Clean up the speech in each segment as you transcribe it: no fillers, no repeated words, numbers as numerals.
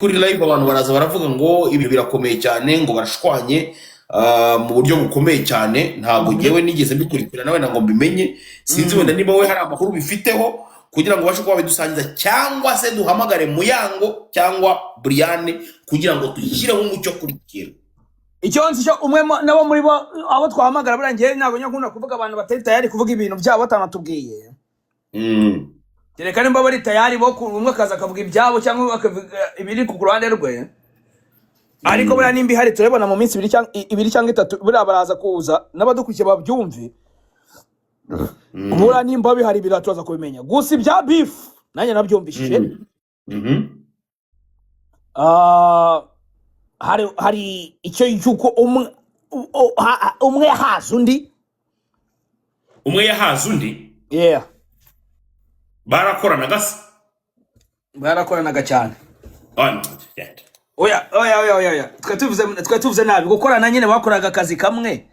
kuri live abantu baraza baravuga ngo ibintu birakomeye cyane ngo barashwanye mu buryo bukomeye cyane ntabwo ngewe nigeze mbikurikirana wenda ngo mbimenye sinzi wenda niba we hari amakuru bifiteho kugira ngo bashe kuba bidusangiza cyangwa se duhamagare Muyango cyangwa Brian kugira ngo dushyireho umucyo kuri kintu icyo nzi cyo umwe nabo muri bo abo twahamagara burangiye ntabwo nyakunda kuvuga abantu batari tayari kuvuga ibintu byabo batanatubwiye kereka nimba bari tayari bo umwe akaza akavuga ibyabo cyangwa akavuga ibiri ku ruhande rwe ariko buriya nimba ihari turebana mu minsi ibiri cyangwa itatu buriya baraza kuza n'abadukurikiye babyumve buriya nimba bihari biratuza kubimenya gusa ibya beef nanjye nabyumvishije hari icyo yuko umwe yahaza undi yeah barakoranaga se barakoranaga cyane oya twatuvuze nabi gukorana nyine bakoraga akazi kamwe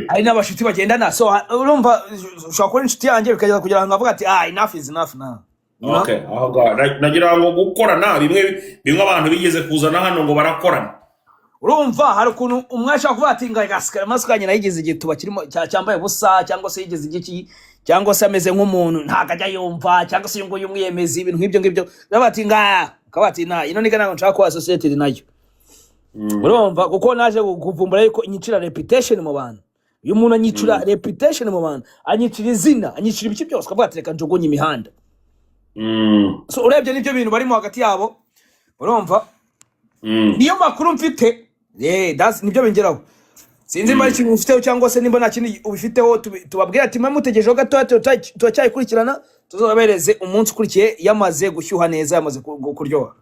hari n'abashuti bagendana so urumva ushobora kubona inshuti yanjye bikageza kugira ngo avuga ati enough is enough now okay nagira ngo gukorana bimwe abantu bigeze kuzana hano ngo barakorana urumva hari ukuntu umwe ashaka kuvuga ati ngasikara masikanye nayigize igituba kirimo cyambaye busa cyangwa se yigize igiki cyangwa se ameze nk'umuntu ntago ajya yumva cyangwa se ngo yumwiyemeza ibintu nk'ibyo bati kabati ino niga ntago nshaka ko associated nayo urumva kuko naje kuvumbura yuko inyicira reputation mu bantu iyo umuntu anyicira reputation mu bantu anyicira izina anyicira ibiki byose akavuga ati reka njugunye imihanda so urebye n'ibyo bintu barimo hagati yabo urumva niyo makuru mfite nibyo bingeraho sinzi mba ikintu ufiteho cyangwa se nimba nta kindi ubifiteho tubabwira ati mwe mutegerejeho gato turacyayikurikirana tuzabereze umunsi ukurikiye yamaze gushyuha neza yamaze kuryoha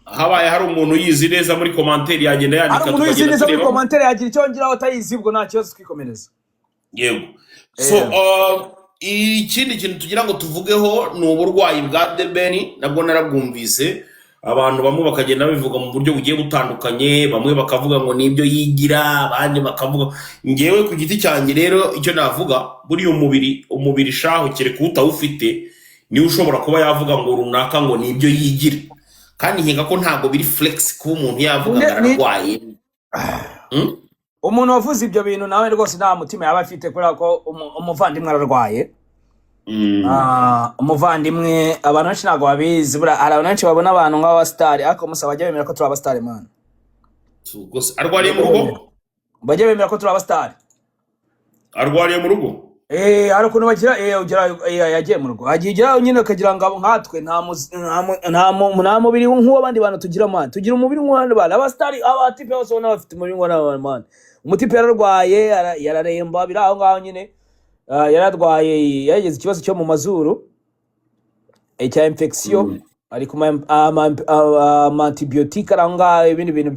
habaye hari umuntu yizi neza muri commentaire yagenda yandika hari umuntu yizi neza muri commentaire yagira icyo ngiraho atayizi ubwo nta kibazo twikomereza yego so ikindi kintu tugira ngo tuvugeho ni uburwayi bwa Debeni nabwo narabwumvise abantu bamwe bakagenda babivuga mu buryo bugiye butandukanye bamwe bakavuga ngo nibyo yigira abandi bakavuga ngewe ku giti cyanjye rero icyo navuga buri umubiri shaho kereka utawufite niwe ushobora kuba yavuga ngo runaka ngo nibyo yigira kandi nkinga ko ntago biri flex ku umuntu yavuga ararwaye umuntu wavuze ibyo bintu nawe rwose nta mutima yaba afite kubera ko umuvandimwe ararwaye umuvandimwe abantu benshi ntabwo babizi hari abantu benshi babona abantu nk'abasitari ariko musaba bajya bemera ko turi abasitari man arwariye mu rugo bajya bemera ko turi abasitari arwariye mu rugo hari ukuntu bagira yagiye mu rugo hagiye nyine ukagira ngo nkatwe nta mubiri nk'uw'abandi bantu tugira man tugira umubiri nk'uw'abandi bantu abasitari abatipe bose ubona bafite umubiri nk'uw'abandi man umutipe yararwaye yararemba biri aho ngaho nyine yararwaye yageze ikibazo cyo mu mazuru cya infection ari kuma antibiotique aranga ibindi bintu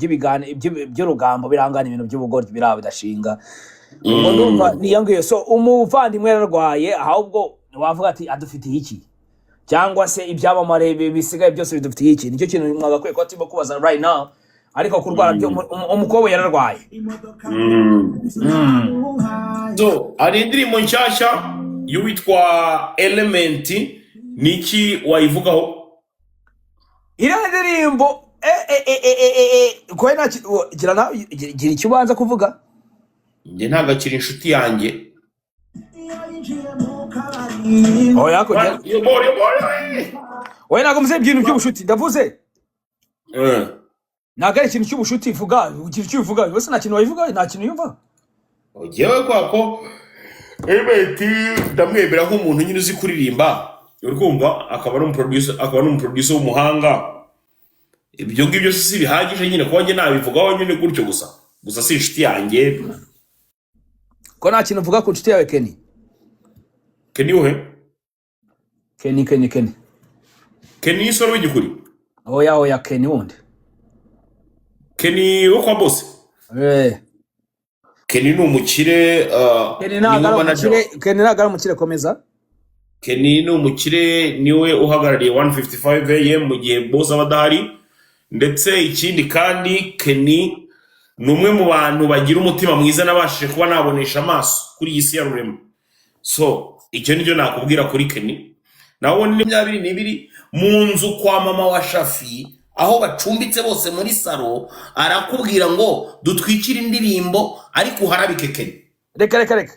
by'urugambo birangana ibintu by'ubugoryi biraba bidashinga ngo ndumva niyangiye so umuvandimwe yararwaye ahubwo wavuga ati adufitiye iki cyangwa se ibyabamare bisigaye byose bidufitiye iki nicyo kintu mwagakwiye ko turimo kubaza right now ariko kurwara byo umukobwa yararwaye so ari indirimbo nshyashya y'uwitwa Element niki wayivugaho iriya ndirimbo gira icyo ubanza kuvuga njye ntabwo akiri inshuti yanjye oya ntabwo muze ibintu by'ubushuti ndavuze ntabwo ari ikintu cy'ubushuti vuga ugira icyo ubivuga bose nta kintu wabivuga nta kintu yumva ugewe kwa ko Element ndamwemera nk'umuntu nyine uzi kuririmba urumva akaba ari umuproducer w'umuhanga ibyo ngibyo si bihagije nyine kuba njye nabivugaho nyine gutyo gusa si inshuti yanjye ko nta kintu uvuga ku nshuti yawe Kenny uhe Kenny y'isoro w'igikuri oya Kenny wundi Kenny wo kwa boss Kenny ni umukire Kenny ntabwo ari umukire komeza Kenny ni umukire niwe uhagarariye 155 AM mu gihe boss abadahari ndetse ikindi kandi Kenny ni umwe mu bantu bagira umutima mwiza nabashije kuba nabonesha amaso kuri iyi si ya rurema so icyo nicyo nakubwira kuri Kenny nawo ni 22 mu nzu kwa mama wa Shafi aho bacumbitse bose muri salo arakubwira ngo dutwikire indirimbo ariko uharabike Kenya. reka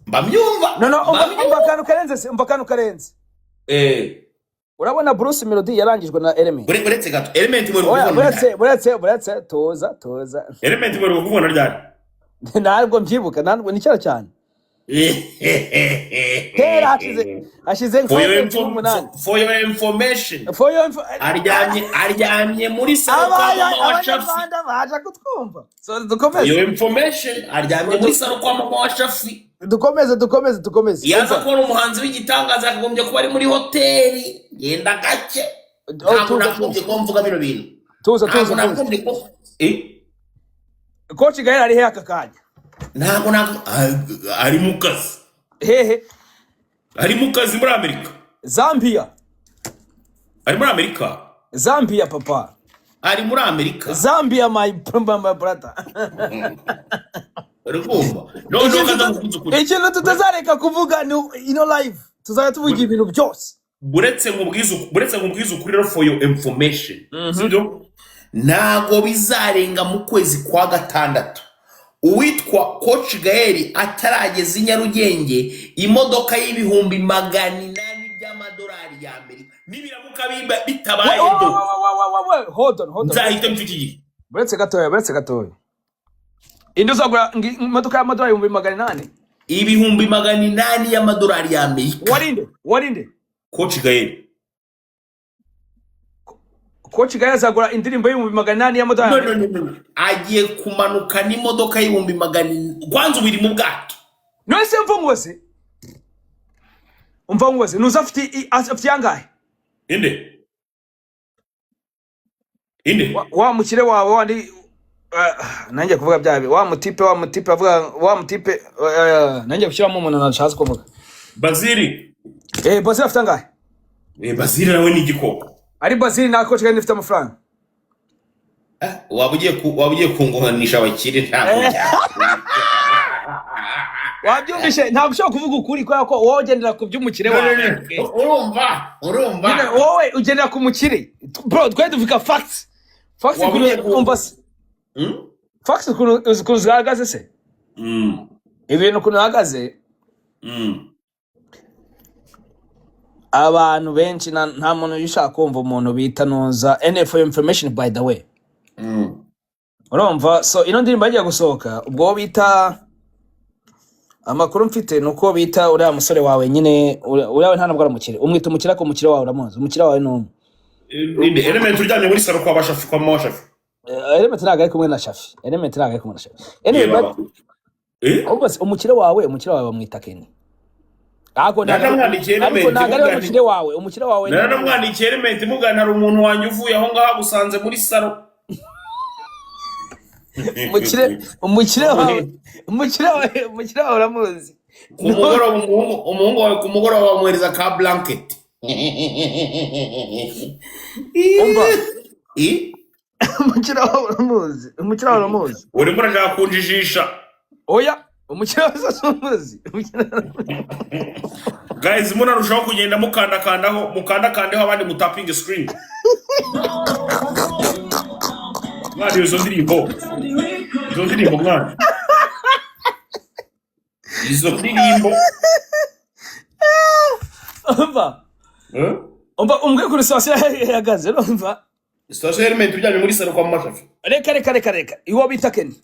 Bamyumva. no umva akantu karenze urabona Bruce Melody yarangijwe na Element. Buretse gato Element muri kubona. Buretse toza Element muri kubona ryari? Ntabwo mbyibuka, ntabwo ni cyara cyane. Kera hashize for your information. Aryamye muri salo kwa mama wa Shafi. Baje kutwumva. So dukomeze. Your information aryamye muri salo kwa mama wa Shafi. Dukomeze. Yaza ko umuhanzi w'igitangaza akagombye kuba ari muri hoteli. Genda gake. Ntabwo nakunze ko mvuga bino bintu. Tuza. Coach Gael ari he aka kanya? Ntabwo ari mu kazi. Hehe. Ari mu kazi muri Amerika. Zambia. Ari muri Amerika. Zambia papa. Ari muri Amerika. Zambia my brother. Urumva? No kaza kukunze kuri. Ikintu tutazareka kuvuga ni live. Tuzajya tuvuga ibintu byose. Buretse ngubwiza ukuri rero for your information. Sibyo? Ntago bizarenga mu kwezi kwa gatandatu. Uwitwa Coach Gael atarageza i Nyarugenge imodoka y'ibihumbi 800 by'amadolari ya Amerika. Nibiramuka bitabaye do. Hold on. Nzahita mfitiye. Buretse gatoya. Indi uzagura imodoka y'amadolari 800? Ibihumbi 800 y'amadolari ya Amerika. Warinde? Coach Gael. Coach Gael azagura indirimbo y'ibihumbi 800 y'amadolari. No. Agiye kumanuka n'imodoka y'ibihumbi 800. Kwanza ubiri mu bwato. None se umva ngwese afite yangahe? Inde. Wa mukire wawe wandi nanjye kuvuga byabe wa mutipe avuga nanjye gushyiramo umuntu nashatse kuvuga. Bazili. Bazili afite angahe? Bazili nawe ni igikoko. Ari Bazili na Coach Gael afite amafaranga. Wabugiye kungohanisha abakire ntabwo. Wabyumvishe ntabwo ushobora kuvuga ukuri kwa ko wowe ugendera ku by'umukire wawe. Urumva. Wowe ugendera ku mukire. Bro, twe duvuga facts. Facts kumva se. Facts kuzagaze se. Ibintu kunagaze. Abantu benshi nta muntu yishaka kumva umuntu bita noza for information by the way. Urumva so ino ndirimbo yagiye gusohoka ubwo bita amakuru mfite nuko bita uriya musore wawe nyine uriya nta nabwo aramukire umwita umukire ko umukire wawe uramuzi umukire wawe no Element uryamye muri salo kwa Bashafi kwa mama Shafi. Element ntago ari kumwe na Shafi. Ubwo umukire wawe bamwita Kenny. Ako naramwandikiye umukire wawe naramwandikiye Element mugana ari umuntu wanjye uvuye aho ngaho gusanze muri salo. umukire wawe uramuzi. Umuhungu wawe ku mugoroba bamwereza ka blanket. Umva. Umukire wawe uramuzi. Urimo urashaka kunjijisha. Oya, umukire wawe uramuzi. Guys, munarushaho kugenda mukandakandeho abandi mutapinga screen. Mwari izo ndirimbo mwana. Izo ndirimbo. Umva umwe kuri station yagaze urumva. Station Element uryamye muri salo kwa mama Shafi. Reka. Iwo bita Kenny.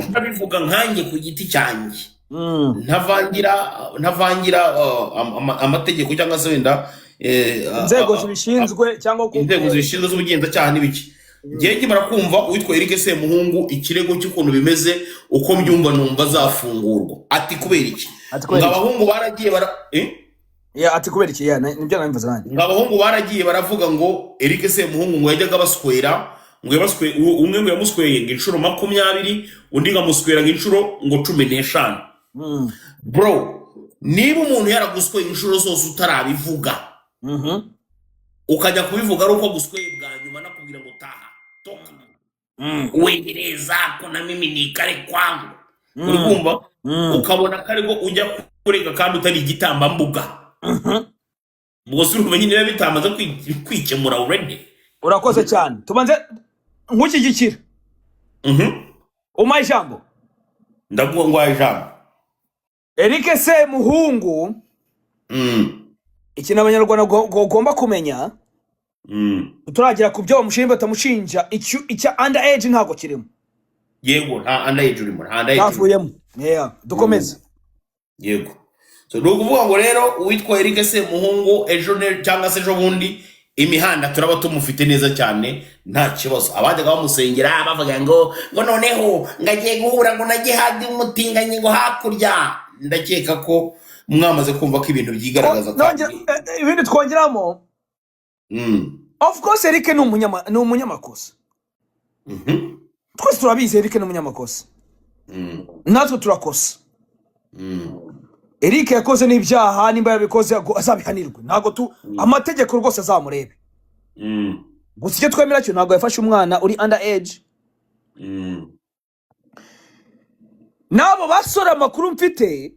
Ndabivuga nkanjye ku giti cyanjye. Ntavangira amategeko cyangwa se wenda inzego zibishinzwe cyangwa inzego zibishinzwe z'ubugenzacyaha n'ibiki. Ngiye nkimara kumva uwitwa Eric Semuhungu ikirego cy'ukuntu bimeze uko mbyumva numva zafungurwa. Ati kubera iki? Ngabahungu baragiye ati kubera iki nibyo nambivuze nanjye. Ngabahungu baragiye baravuga ngo Eric Semuhungu ngo yajyaga baswera ngo umwe ngo yamusweye inshuro 20 undi ngamuswera inshuro ngo 15. Bro, niba umuntu yaragusweye inshuro zose utarabivuga ukajya kubivuga ari uko gusweye bwa nyuma nakubwira ngo taha toka uwengereza ko na mimi nikare kwangu urumva ukabona karego ujya kureka kandi utari igitambambuga ubwo se urumva nyine bitamaze kwikemura already urakoze cyane tubanze nkushyigikira umaye ijambo ndavuga ngo ijambo Eric Semuhungu ikintu abanyarwanda bagomba kumenya turagira ku byo bamushinja batamushinja icya underage ntago kirimo yego nta underage urimo nta underage tavuyemo dukomeze yego so nukuvuga ngo rero uwitwa Eric Semuhungu ejo cyangwa se ejo bundi imihanda turaba tumufite neza cyane nta kibazo abajyaga bamusengera bavuga ngo noneho ngagiye guhura ngo nagihadi umutinganye ngo hakurya ndakeka ko mwamaze kumva ko ibintu byigaragaza kandi ibindi twongeramo of course Eric ni umunyamakosa twese turabizi Eric ni umunyamakosa natwe turakosa Eric yakoze n'ibyaha nimba yabikoze azabihanirwe ntago amategeko rwose azamurebe gusa icyo twemera cyo ntago yafashe umwana uri underage nabo basora amakuru mfite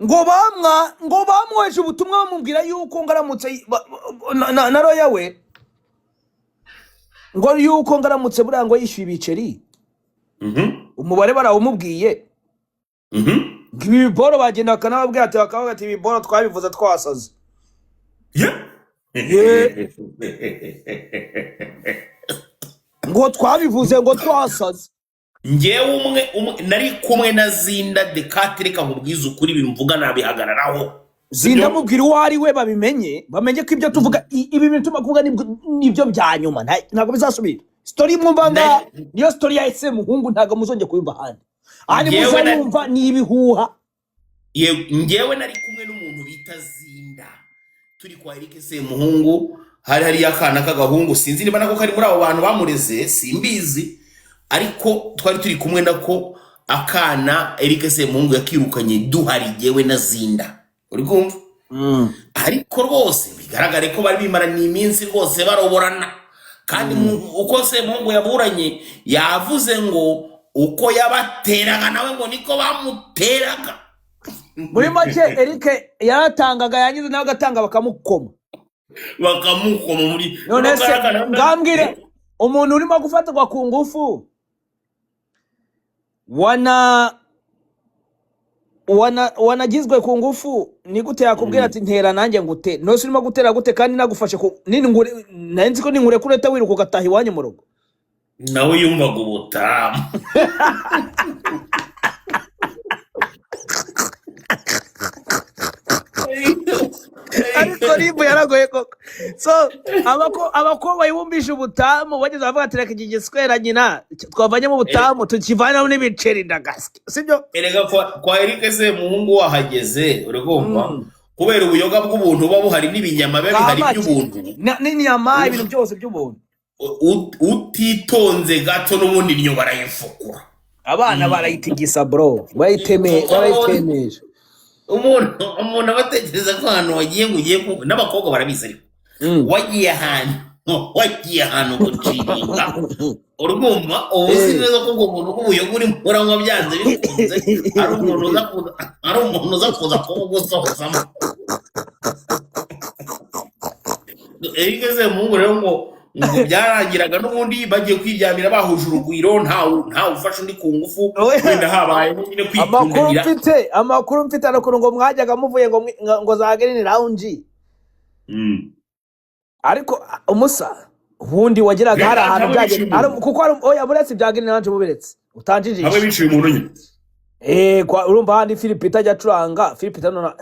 ngo bamwoheje ubutumwa bamubwira yuko ngaramutse na roya we ngo yuko ngaramutse burango yishyuye ibiceri umubare barawumubwiye ibi biboro bagenda bakanababwira ati bakavuga ati ibiboro twabivuze twasaze ngo twabivuze ngo twasaze ngewe umwe nari kumwe na Zinda de Katrika nkubwiza ukuri bimvuga nabihagararaho Zinda mubwira uwo ari we bamenye ko ibyo tuvuga ibi bintu tumakuvuga nibyo bya nyuma ntago bizasubira story mwumva niyo story ya Semuhungu ntago muzonge kuyumva handi ari muzumva ni ibihuha ngewe nari kumwe n'umuntu bita Zinda turi kwa Eric Semuhungu hari yakana kagahungu sinzi niba nako kari muri abo bantu bamureze simbizi ariko twari turi kumwe nako akana Eric Semuhungu yakirukanye duhari jewe na Zinda uri kumva ariko rwose bigaragare ko bari bimarana iminsi rwose baroborana kandi uko Semuhungu yaburanye yavuze ngo uko yabateraga nawe ngo niko bamuteraga muri make Eric yaratangaga yangize nawe agatanga bakamukoma muri none se ngambwire umuntu urimo gufatirwa ku ngufu wanagizwe ku ngufu ni gute yakubwira ati ntera nanjye ngute nose urimo gutera gute kandi nagufashe nini ngure nanzi ko ninkure kureta wiruka ugataha iwanyu mu rugo nawe yumvaga ubutamu ariko ribu yaragoye koko so abakobwa bayibumvisha ubutamu bageze bavuga ati reka iki giswera nyina twavanyemo ubutamu tukivanamo n'ibiceri ndagasike sibyo erega kwa Eric Semuhungu wahageze uragomba kubera ubuyoga bw'ubuntu buba buhari n'ibinyama biba bihari by'ubuntu n'inyama ibintu byose by'ubuntu utitonze gato n'ubundi nyo barayifukura abana barayitigisa bro barayitemeje umuntu abatekereza ko ahantu wagiye ngo ugiye n'abakobwa barabizi ariko wagiye ahantu guciringa urumva ubuzi neza ko umuntu k'ubuyoga uri muranywa byanze bikunze ari umuntu uza kuza kugusohozamo Eric Semuhungu rero ngo byarangiraga n'ubundi bagiye kwiryamira bahuje urugwiro nta ufasha undi ku ngufu wenda habaye nyine kwikundira amakuru mfite arakuntu ngo mwajyaga muvuye ngo za Green Lounge ariko umusa ubundi wagiraga hari ahantu byaje kuko oya buretse bya Green Lounge bubiretse utanjije hamwe biciye umuntu nyine urumva handi Philipita ajya acuranga Philipita none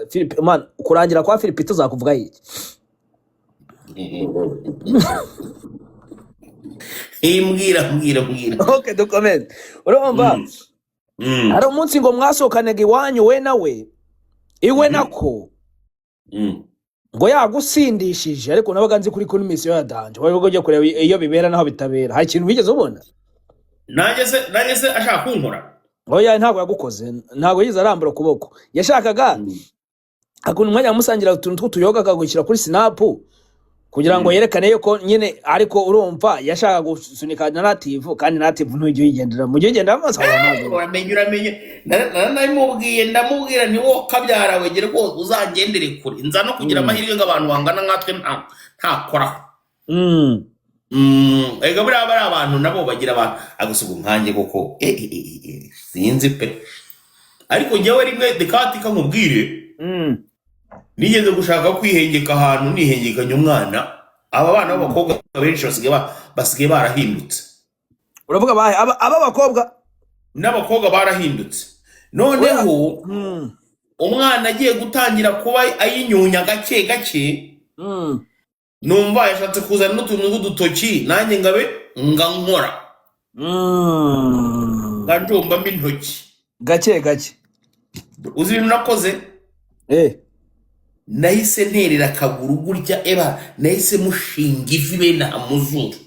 Philip man ukurangira kwa Philipita uzakuvuga iki mbwira okay dukomeze urumva hari umunsi ngo mwasokanega iwanyu we nawe iwe nako ngo yagusindishije ariko nabaga nzi kuri misiyo ya danje wari ugiye kureba iyo bibera naho bitabera hari ikintu bigeze ubona nanjye se ashaka kunkora oya ntabwo yagukoze ntabwo yize arambura ukuboko yashakaga akuntu umwanya amusangira utuntu tw'utuyoga akagushyira kuri Snap kugira ngo yerekane yuko nyine ariko urumva yashaka gusunika narrative kandi narrative ntujye yigendera mu gihe ugenda amaso uramenye narimubwiye ndamubwira ni wo kabyara wegere ko uzagendere kure inza no kugira amahirwe ng'abantu bangana nkatwe ntakora ega buriya bari abantu nabo bagira abantu agusuga nkanjye koko sinzi pe ariko njyewe rimwe dekatika nkubwire nigeze gushaka kwihengeka ahantu nihengekanya umwana aba bana b'abakobwa benshi basigaye barahindutse uravuga aba bakobwa n'abakobwa barahindutse noneho umwana agiye gutangira kuba ayinyunya gake gake numva yashatse kuzana n'utuntu tw'udutoki nanjye ngabe nkora njomba mbi intoki gake gake uzi ibintu nakoze nahise nterera akaguru gutya nahise mushinga ivi bene amuzuru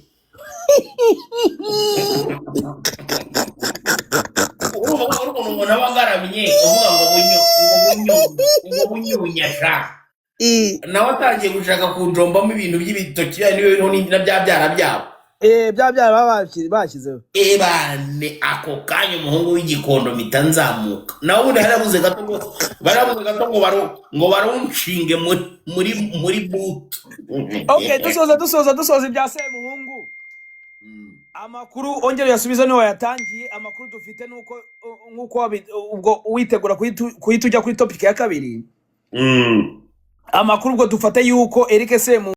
umuntu aba agaramye uvuga ngo bunyunyasha nawe atangiye gushaka kunjombamo ibintu by'ibitoki niyo na bya byara byabo bya byara bashyizeho bane ako kanya umuhungu w'igikondo mpita nzamuka nawe ubundi barabuze gato ngo barunshinge muri butu. Okay, dusoza ibya Semuhungu. Amakuru ongera yasubiza niho yatangiye. Amakuru dufite nuko nkuko ubwo witegura kuhita ujya kuri topic ya kabiri. Amakuru ubwo dufata yuko Eric Semuhungu